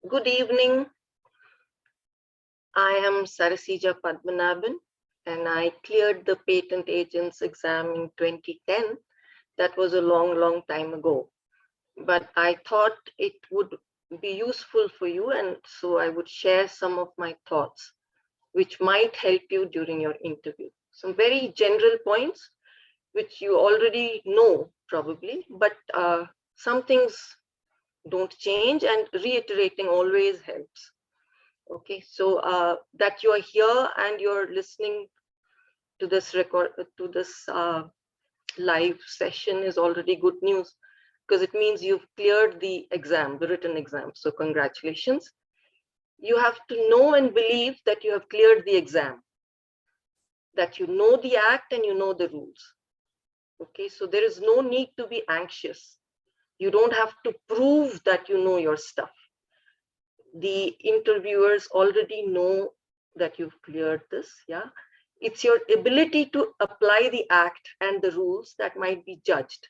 Good evening. I am Sarasija Padmanabhan and I cleared the patent agent's exam in 2010. That was a long time ago. But I thought it would be useful for you, and so I would share some of my thoughts which might help you during your interview. Some very general points which you already know probably, but some things don't change and reiterating always helps. Okay, so that you are here and you're listening to this live session is already good news, because it means you've cleared the exam, the written exam. So congratulations. You have to know and believe that you have cleared the exam, that you know the act and you know the rules. Okay, so there is no need to be anxious. You don't have to prove that you know your stuff. The interviewers already know that you've cleared this, yeah. It's your ability to apply the act and the rules that might be judged.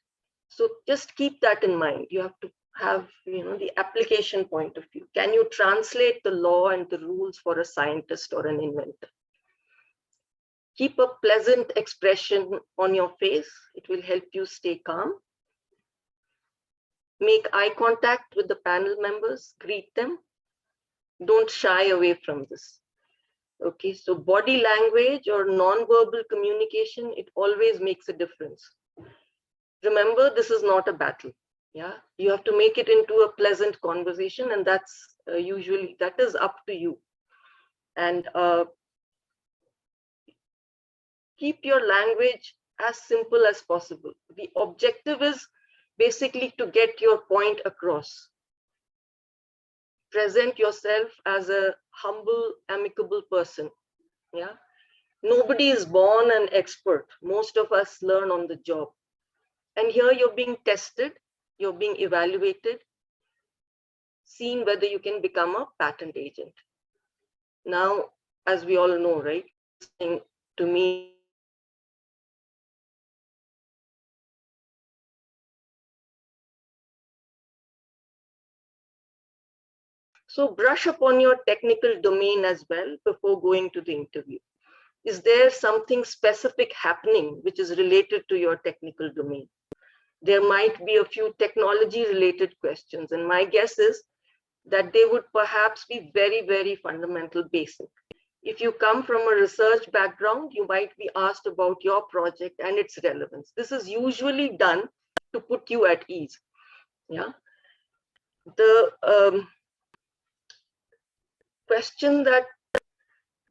So just keep that in mind. You have to have, the application point of view. Can you translate the law and the rules for a scientist or an inventor? Keep a pleasant expression on your face. It will help you stay calm. Make eye contact with the panel members, greet them. Don't shy away from this. Okay, so body language or non-verbal communication, it always makes a difference. Remember, this is not a battle. Yeah, you have to make it into a pleasant conversation, and that's usually, that is up to you. And keep your language as simple as possible. The objective is basically to get your point across. Present yourself as a humble, amicable person. Yeah, nobody is born an expert. Most of us learn on the job. And here you're being tested, you're being evaluated, seeing whether you can become a patent agent. Now, as we all know, right, listening to me, so brush upon your technical domain as well before going to the interview. Is there something specific happening which is related to your technical domain? There might be a few technology related questions, and my guess is that they would perhaps be very fundamental, basic. If you come from a research background, you might be asked about your project and its relevance. This is usually done to put you at ease. Yeah. The question that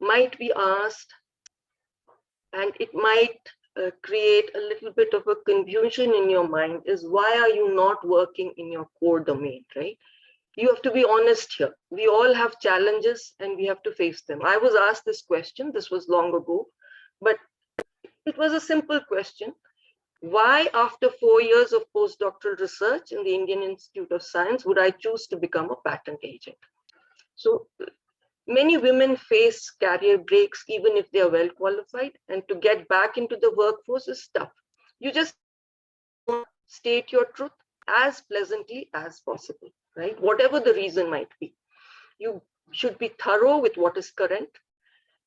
might be asked, and it might create a little bit of a confusion in your mind, is why are you not working in your core domain, right? You have to be honest here. We all have challenges and we have to face them. I was asked this question, this was long ago, but it was a simple question. Why, after 4 years of postdoctoral research in the Indian Institute of Science, would I choose to become a patent agent? So many women face career breaks even if they are well qualified, and to get back into the workforce is tough. You just state your truth as pleasantly as possible, right? Whatever the reason might be. You should be thorough with what is current,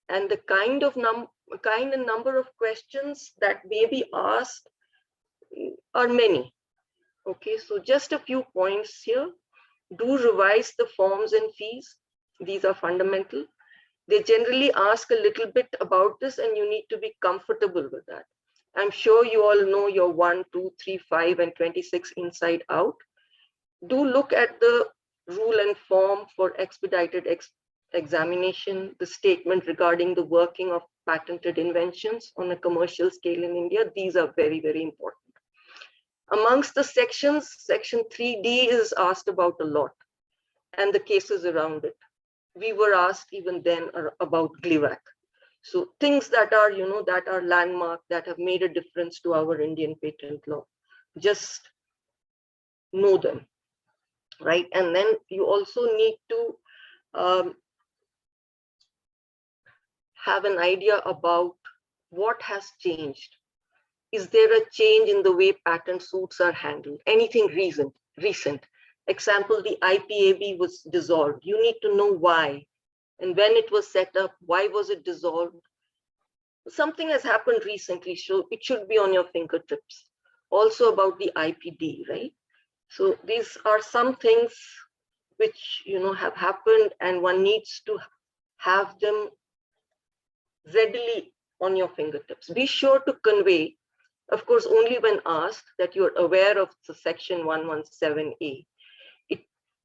and the kind and number of questions that may be asked are many. Okay, so just a few points here. Do revise the forms and fees. These are fundamental. They generally ask a little bit about this, and you need to be comfortable with that. I'm sure you all know your 1, 2, 3, 5, and 26 inside out. Do look at the rule and form for expedited examination, the statement regarding the working of patented inventions on a commercial scale in India. These are very important. Amongst the sections, section 3D is asked about a lot, and the cases around it. We were asked even then about Glivac. So things that are, that are landmark, that have made a difference to our Indian patent law. Just know them, right? And then you also need to have an idea about what has changed. Is there a change in the way patent suits are handled? Anything recent? Example, the IPAB was dissolved. You need to know why. And when it was set up, why was it dissolved? Something has happened recently, so it should be on your fingertips. Also about the IPD, right? So these are some things which have happened, and one needs to have them readily on your fingertips. Be sure to convey, of course, only when asked, that you're aware of the section 117A. It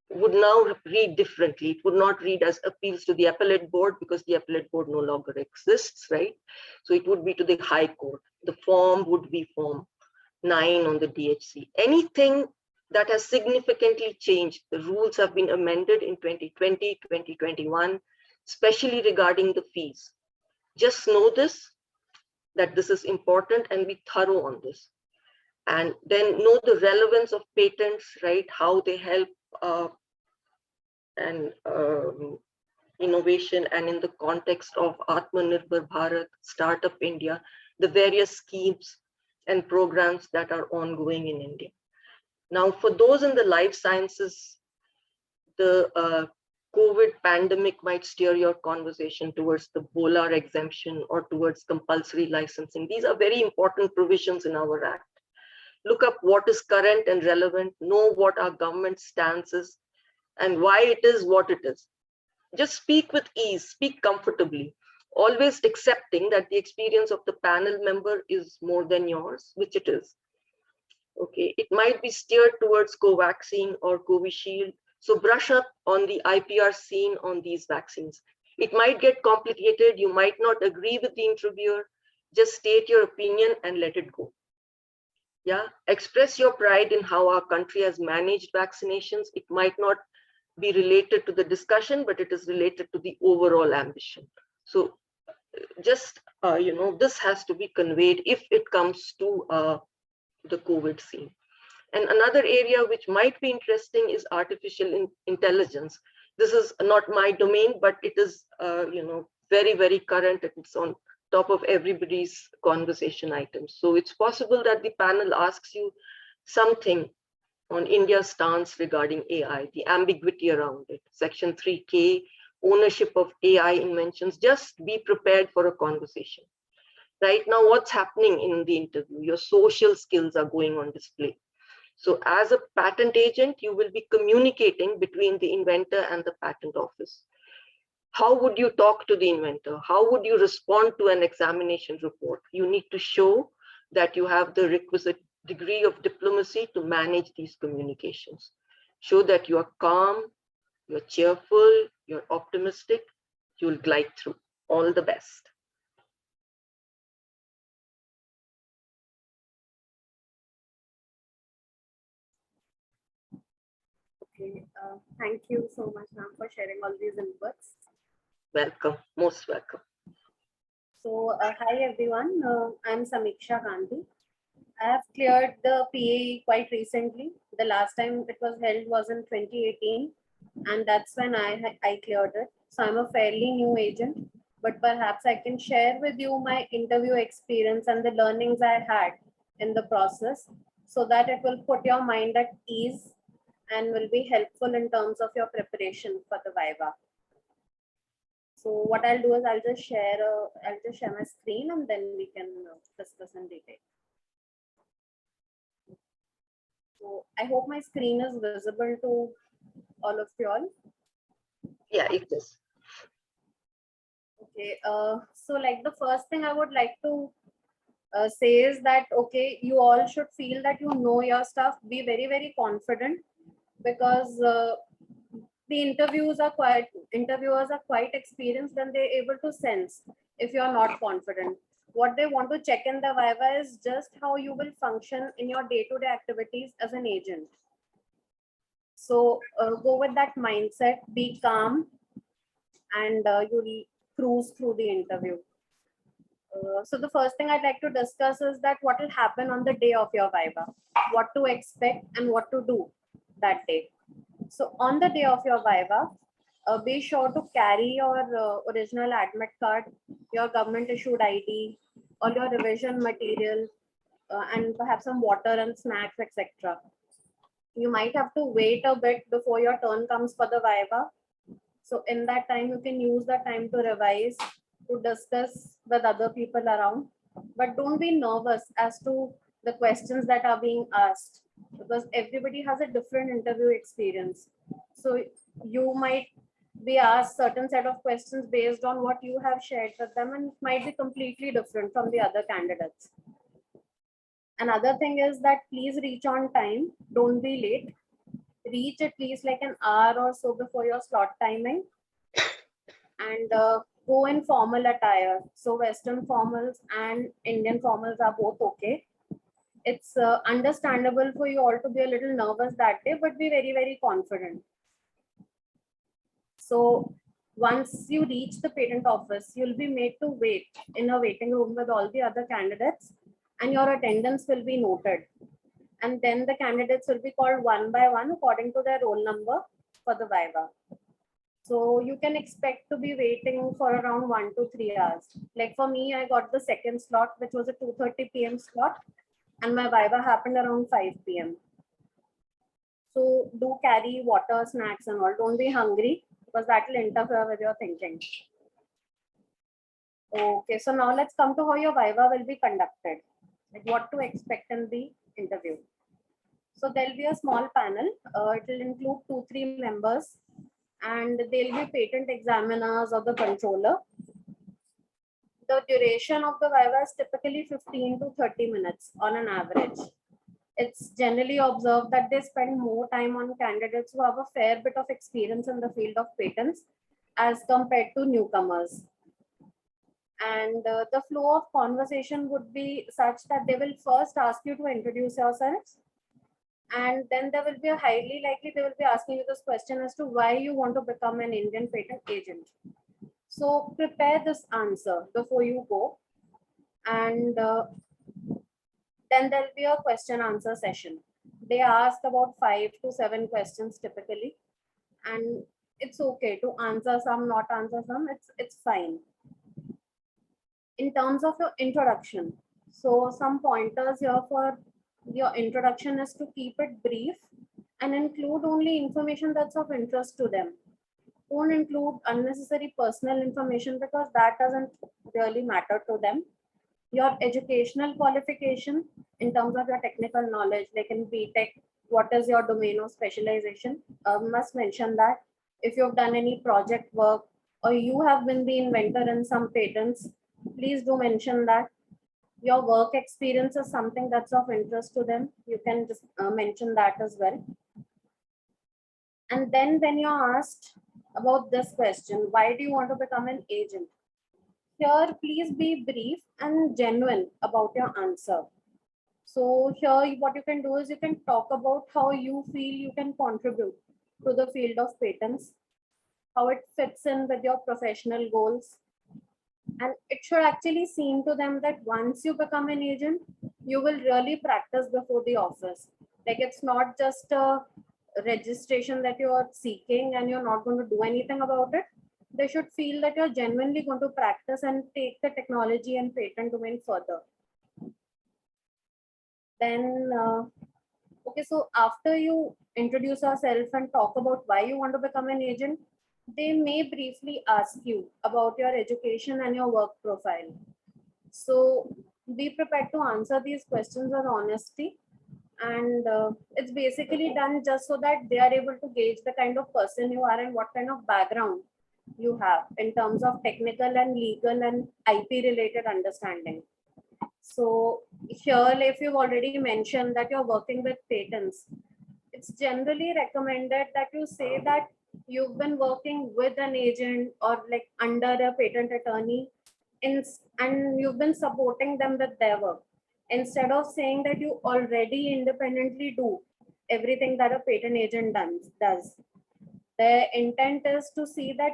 would now read differently. It would not read as appeals to the appellate board, because the appellate board no longer exists, right? So it would be to the High Court. The form would be Form 9 on the DHC. Anything that has significantly changed. The rules have been amended in 2020, 2021, especially regarding the fees. Just know this, that this is important, and be thorough on this. And then know the relevance of patents, right? How they help and innovation, and in the context of Atmanirbhar Bharat, Startup India, the various schemes and programs that are ongoing in India. Now, for those in the life sciences, the COVID pandemic might steer your conversation towards the BOLAR exemption or towards compulsory licensing. These are very important provisions in our Act. Look up what is current and relevant, know what our government stance is, and why it is what it is. Just speak with ease, speak comfortably, always accepting that the experience of the panel member is more than yours, which it is. Okay, it might be steered towards Covaxin or Covishield. So brush up on the IPR scene on these vaccines. It might get complicated. You might not agree with the interviewer. Just state your opinion and let it go. Yeah, express your pride in how our country has managed vaccinations. It might not be related to the discussion, but it is related to the overall ambition. So just, this has to be conveyed if it comes to the COVID scene. And another area which might be interesting is artificial intelligence. This is not my domain, but it is, very, very current. It's on top of everybody's conversation items. So it's possible that the panel asks you something on India's stance regarding AI, the ambiguity around it. Section 3K, ownership of AI inventions. Just be prepared for a conversation. Right now, what's happening in the interview? Your social skills are going on display. So as a patent agent, you will be communicating between the inventor and the patent office. How would you talk to the inventor? How would you respond to an examination report? You need to show that you have the requisite degree of diplomacy to manage these communications. Show that you are calm, you're cheerful, you're optimistic, you'll glide through. All the best. Okay, thank you so much, ma'am, for sharing all these inputs. Welcome, most welcome. So, hi everyone, I'm Samiksha Gandhi. I have cleared the PAE quite recently. The last time it was held was in 2018, and that's when I cleared it. So I'm a fairly new agent, but perhaps I can share with you my interview experience and the learnings I had in the process, so that it will put your mind at ease and will be helpful in terms of your preparation for the Viva. So what I'll do is I'll just share my screen, and then we can discuss in detail. So I hope my screen is visible to all of you all. Yeah, it is. Okay, so like the first thing I would like to say is that, okay, you all should feel that you know your stuff. Be very, very confident, because the interviewers are quite experienced, and they're able to sense if you're not confident. What they want to check in the Viva is just how you will function in your day-to-day activities as an agent. So go with that mindset, be calm, and you'll cruise through the interview. So the first thing I'd like to discuss is that what will happen on the day of your Viva, what to expect and what to do that day. So on the day of your Viva, be sure to carry your original admit card, your government issued ID, all your revision material, and perhaps some water and snacks, etc. you might have to wait a bit before your turn comes for the Viva. So in that time, you can use the time to revise, to discuss with other people around. But don't be nervous as to the questions that are being asked, because everybody has a different interview experience. So you might be asked certain set of questions based on what you have shared with them, and it might be completely different from the other candidates. Another thing is that please reach on time. Don't be late. Reach at least like an hour or so before your slot timing, and go in formal attire. So Western formals and Indian formals are both okay. It's understandable for you all to be a little nervous that day, but be very, very confident. So once you reach the patent office, you'll be made to wait in a waiting room with all the other candidates, and your attendance will be noted. And then the candidates will be called one by one according to their roll number for the Viva. So you can expect to be waiting for around 1 to 3 hours. Like for me, I got the second slot, which was a 2:30 p.m. slot, and my Viva happened around 5 p.m. So do carry water, snacks, and all. Don't be hungry because that will interfere with your thinking. Okay, so now let's come to how your Viva will be conducted. Like what to expect in the interview. So there'll be a small panel. It will include 2-3 members, and they'll be patent examiners or the controller. The duration of the Viva is typically 15 to 30 minutes on an average. It's generally observed that they spend more time on candidates who have a fair bit of experience in the field of patents as compared to newcomers. And the flow of conversation would be such that they will first ask you to introduce yourselves, and then there will be a highly likely they will be asking you this question as to why you want to become an Indian patent agent. So prepare this answer before you go, and then there'll be a question answer session. They ask about 5 to 7 questions typically, and it's okay to answer some, not answer some. It's fine. In terms of your introduction, so some pointers here for your introduction is to keep it brief and include only information that's of interest to them. Don't include unnecessary personal information because that doesn't really matter to them. Your educational qualification in terms of your technical knowledge, like in BTech, what is your domain of specialization? Must mention that. If you've done any project work or you have been the inventor in some patents, please do mention that. Your work experience is something that's of interest to them. You can just mention that as well. And then when you're asked about this question, why do you want to become an agent? Here, please be brief and genuine about your answer. So here, what you can do is you can talk about how you feel you can contribute to the field of patents, how it fits in with your professional goals. And it should actually seem to them that once you become an agent, you will really practice before the office. Like it's not just a registration that you are seeking and you're not going to do anything about it. They should feel that you're genuinely going to practice and take the technology and patent domain further. Then, okay, so after you introduce yourself and talk about why you want to become an agent, they may briefly ask you about your education and your work profile. So be prepared to answer these questions with honesty. And it's basically done just so that they are able to gauge the kind of person you are and what kind of background you have in terms of technical and legal and IP related understanding. So here, if you've already mentioned that you're working with patents, it's generally recommended that you say that you've been working with an agent or like under a patent attorney and you've been supporting them with their work, instead of saying that you already independently do everything that a patent agent does. The intent is to see that,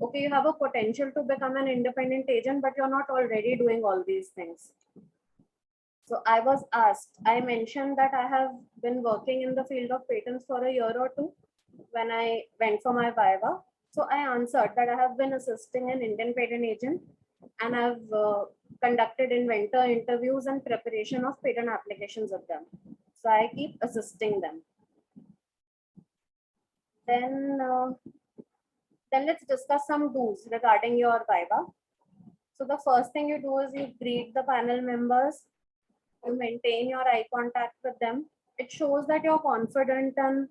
okay, you have a potential to become an independent agent, but you're not already doing all these things. So I was asked, I mentioned that I have been working in the field of patents for a year or two when I went for my Viva. So I answered that I have been assisting an Indian patent agent and I've conducted inventor interviews and preparation of patent applications with them. So I keep assisting them. Then let's discuss some do's regarding your Viva. So the first thing you do is you greet the panel members, you maintain your eye contact with them. It shows that you're confident and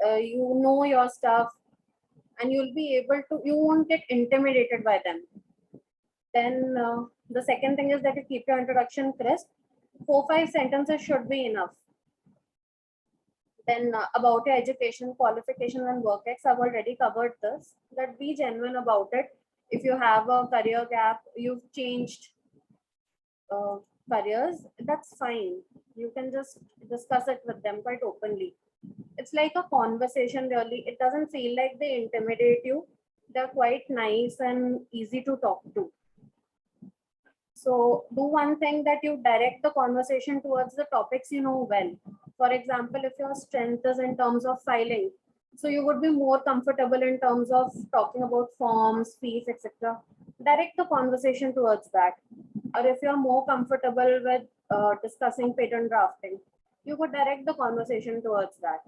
you know your stuff, and you'll be able to, you won't get intimidated by them. Then the second thing is that you keep your introduction crisp. 4-5 sentences should be enough. Then about your education, qualifications, and work ex, I've already covered this. That be genuine about it. If you have a career gap, you've changed uh, careers, that's fine. You can just discuss it with them quite openly. It's like a conversation, really. It doesn't feel like they intimidate you. They're quite nice and easy to talk to. So do one thing, that you direct the conversation towards the topics you know well. For example, if your strength is in terms of filing, so you would be more comfortable in terms of talking about forms, fees, etc. Direct the conversation towards that. Or if you're more comfortable with discussing patent drafting, you could direct the conversation towards that.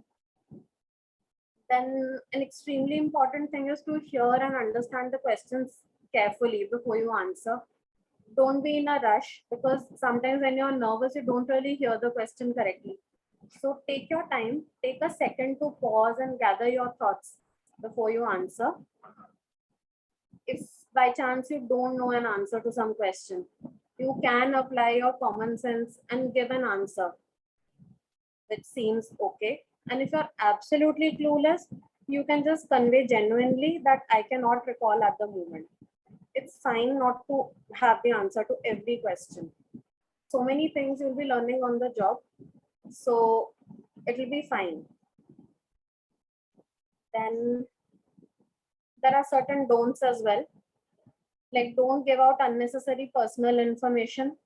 Then an extremely important thing is to hear and understand the questions carefully before you answer. Don't be in a rush, because sometimes when you're nervous, you don't really hear the question correctly. So take your time, take a second to pause and gather your thoughts before you answer. If by chance you don't know an answer to some question, you can apply your common sense and give an answer which seems okay. And if you're absolutely clueless, you can just convey genuinely that I cannot recall at the moment. It's fine not to have the answer to every question. So many things you'll be learning on the job, so it'll be fine. Then there are certain don'ts as well. Like, don't give out unnecessary personal information.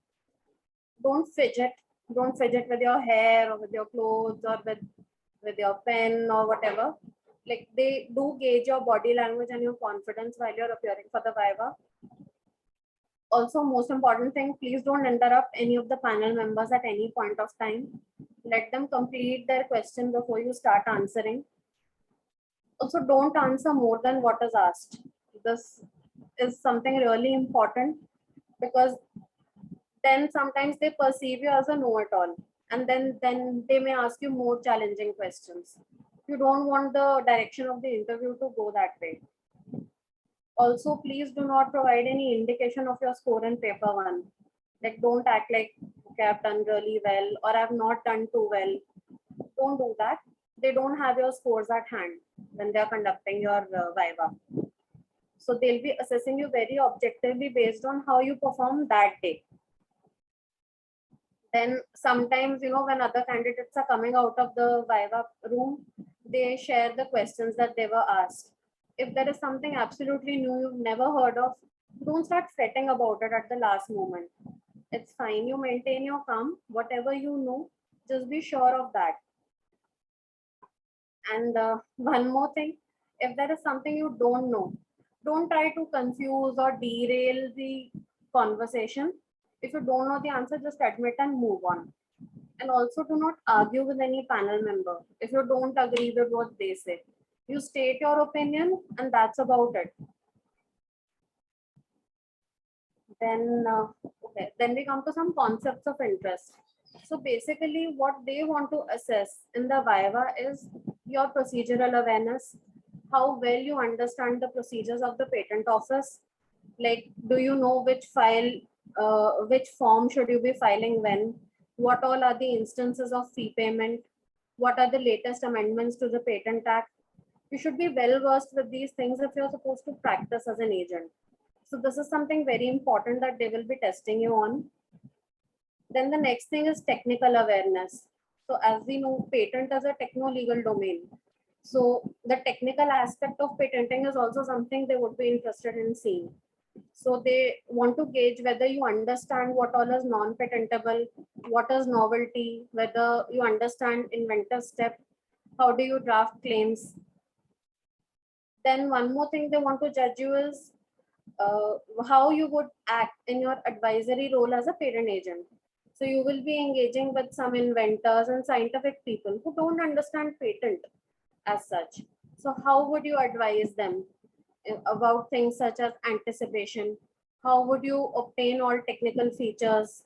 Don't fidget. Don't fidget with your hair or with your clothes or with your pen or whatever. Like, they do gauge your body language and your confidence while you're appearing for the Viva. Also, most important thing, please don't interrupt any of the panel members at any point of time. Let them complete their question before you start answering. Also, don't answer more than what is asked. This is something really important, because then sometimes they perceive you as a know-it-all, and then they may ask you more challenging questions. You don't want the direction of the interview to go that way. Also, please do not provide any indication of your score in paper one. Like, don't act like, okay, I've done really well or I've not done too well. Don't do that. They don't have your scores at hand when they're conducting your Viva. So they'll be assessing you very objectively based on how you perform that day. Then sometimes, when other candidates are coming out of the Viva room, they share the questions that they were asked. If there is something absolutely new you've never heard of, don't start fretting about it at the last moment. It's fine. You maintain your calm. Whatever you know, just be sure of that. And one more thing, if there is something you don't know, don't try to confuse or derail the conversation. If you don't know the answer, just admit and move on. And also, do not argue with any panel member if you don't agree with what they say. You state your opinion, and that's about it. Then, then we come to some concepts of interest. So basically, what they want to assess in the Viva is your procedural awareness, how well you understand the procedures of the patent office. Like, do you know which file, which form should you be filing when? What all are the instances of fee payment? What are the latest amendments to the Patent Act? You should be well versed with these things if you're supposed to practice as an agent. So this is something very important that they will be testing you on. Then the next thing is technical awareness. So as we know, patent is a techno-legal domain. So the technical aspect of patenting is also something they would be interested in seeing. So they want to gauge whether you understand what all is non-patentable, what is novelty, whether you understand inventor step, how do you draft claims. Then one more thing they want to judge you is how you would act in your advisory role as a patent agent. So you will be engaging with some inventors and scientific people who don't understand patent. as such. So how would you advise them about things such as anticipation? How would you obtain all technical features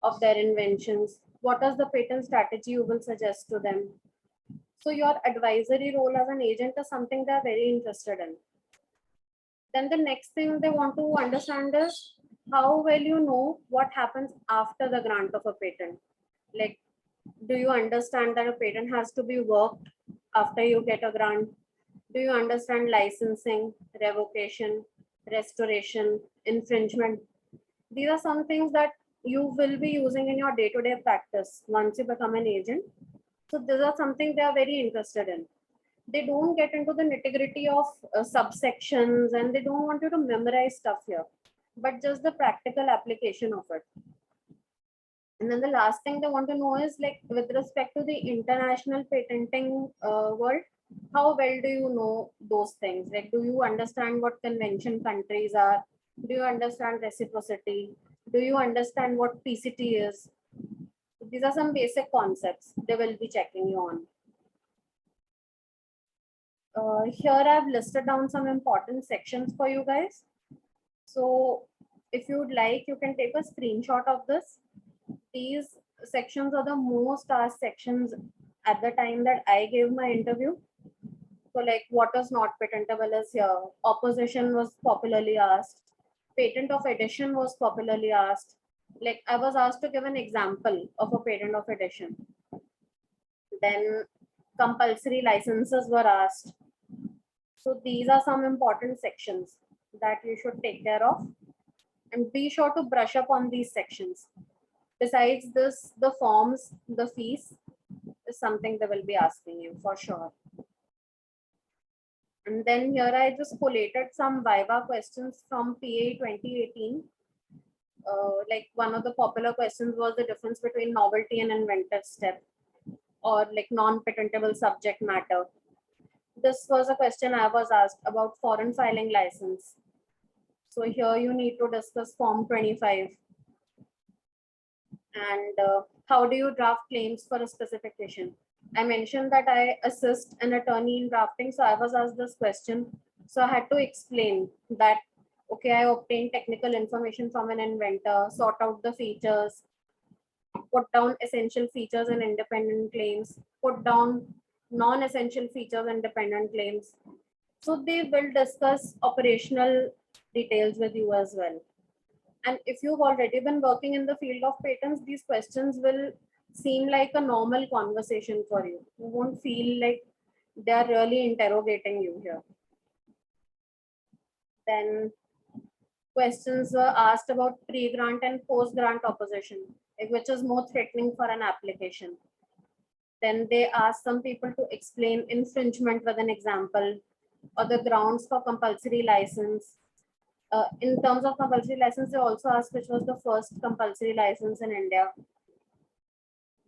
of their inventions? What is the patent strategy you will suggest to them? So your advisory role as an agent is something they're very interested in. Then the next thing they want to understand is how well you know what happens after the grant of a patent. Like, do you understand that a patent has to be worked after you get a grant? Do you understand licensing, revocation, restoration, infringement? These are some things that you will be using in your day-to-day practice once you become an agent. So these are something they are very interested in. They don't get into the nitty-gritty of subsections, and they don't want you to memorize stuff here, but just the practical application of it. And then the last thing they want to know is, like, with respect to the international patenting world, how well do you know those things? Like, do you understand what convention countries are? Do you understand reciprocity? Do you understand what PCT is? These are some basic concepts they will be checking you on. Here I've listed down some important sections for you guys. So if you would like, you can take a screenshot of this. These sections are the most asked sections at the time that I gave my interview. So like, what is not patentable is here. Opposition was popularly asked. Patent of addition was popularly asked. Like, I was asked to give an example of a patent of addition. Then compulsory licenses were asked. So these are some important sections that you should take care of, and be sure to brush up on these sections. Besides this, the forms, the fees is something they will be asking you for sure. And then here I just collated some Viva questions from PA 2018. Like, one of the popular questions was the difference between novelty and inventive step, or like non-patentable subject matter. This was a question I was asked about foreign filing license. So here you need to discuss Form 25. And how do you draft claims for a specification? I mentioned that I assist an attorney in drafting, so I was asked this question. So I had to explain that, okay, I obtained technical information from an inventor, sort out the features, put down essential features and independent claims, put down non-essential features and dependent claims. So they will discuss operational details with you as well. And if you've already been working in the field of patents, these questions will seem like a normal conversation for you. You won't feel like they're really interrogating you here. Then questions were asked about pre-grant and post-grant opposition, like which is more threatening for an application. Then they asked some people to explain infringement with an example, or the grounds for compulsory license. In terms of compulsory license, they also asked which was the first compulsory license in India.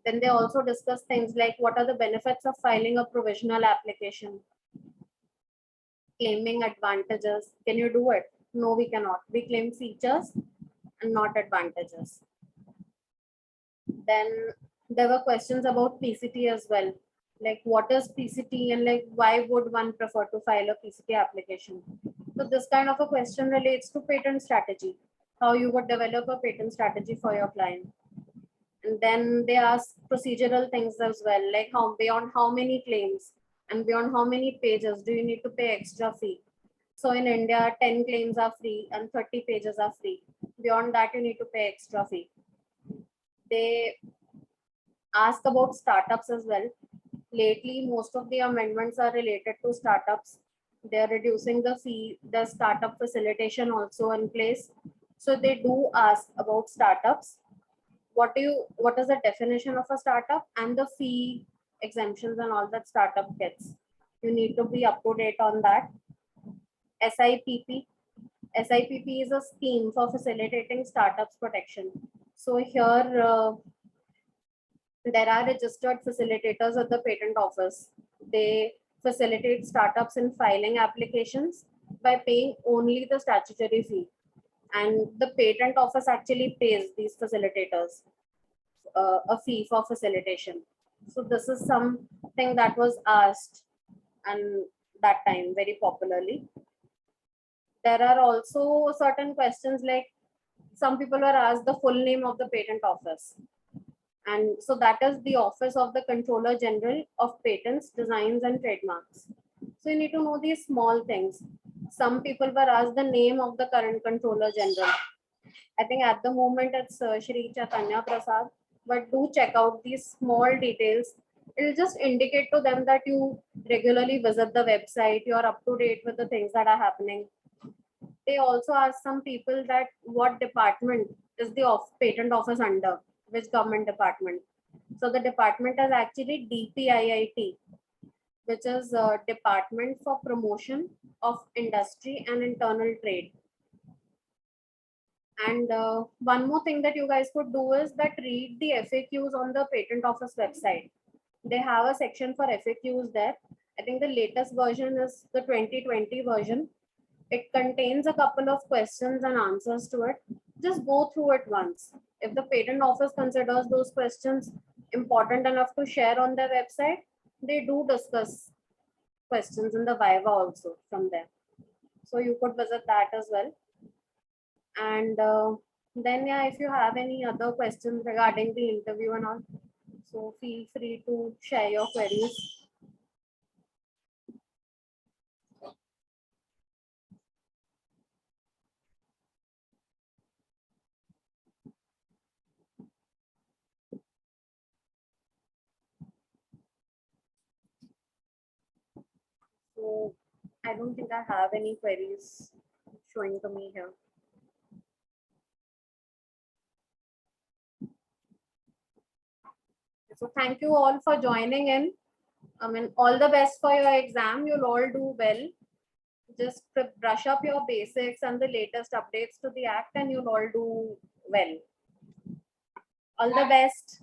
Then they also discussed things like what are the benefits of filing a provisional application, claiming advantages. Can you do it? No, we cannot. We claim features and not advantages. Then there were questions about PCT as well. Like, what is PCT, and like, why would one prefer to file a PCT application? So this kind of a question relates to patent strategy, how you would develop a patent strategy for your client. And then they ask procedural things as well, like how beyond how many claims and beyond how many pages do you need to pay extra fee. So in India, 10 claims are free and 30 pages are free. Beyond that, you need to pay extra fee. They ask about startups as well. Lately, most of the amendments are related to startups. They're reducing the fee, the startup facilitation also in place. So they do ask about startups. What is the definition of a startup and the fee exemptions and all that startup gets? You need to be up to date on that. SIPP. SIPP is a scheme for facilitating startups protection. So here there are registered facilitators at the patent office. They facilitate startups in filing applications by paying only the statutory fee. And the patent office actually pays these facilitators a fee for facilitation. So this is something that was asked. and that time very popularly. There are also certain questions like some people were asked the full name of the patent office. And so that is the Office of the Controller General of Patents, Designs and Trademarks. So you need to know these small things. Some people were asked the name of the current Controller General. I think at the moment it's Shri Chaitanya Prasad, but do check out these small details. It will just indicate to them that you regularly visit the website, you are up to date with the things that are happening. They also ask some people that what department is the patent office under, which government department. So the department is actually DPIIT, which is Department for Promotion of Industry and Internal Trade. And one more thing that you guys could do is that read the FAQs on the patent office website. They have a section for FAQs there. I think the latest version is the 2020 version. It contains a couple of questions and answers to it. Just go through it once. If the patent office considers those questions important enough to share on their website, they do discuss questions in the Viva also from there. So you could visit that as well. And then, yeah, if you have any other questions regarding the interview and all, so feel free to share your queries. So I don't think I have any queries showing to me here. So thank you all for joining in. I mean, all the best for your exam. You'll all do well. Just brush up your basics and the latest updates to the act, and you'll all do well. All the best.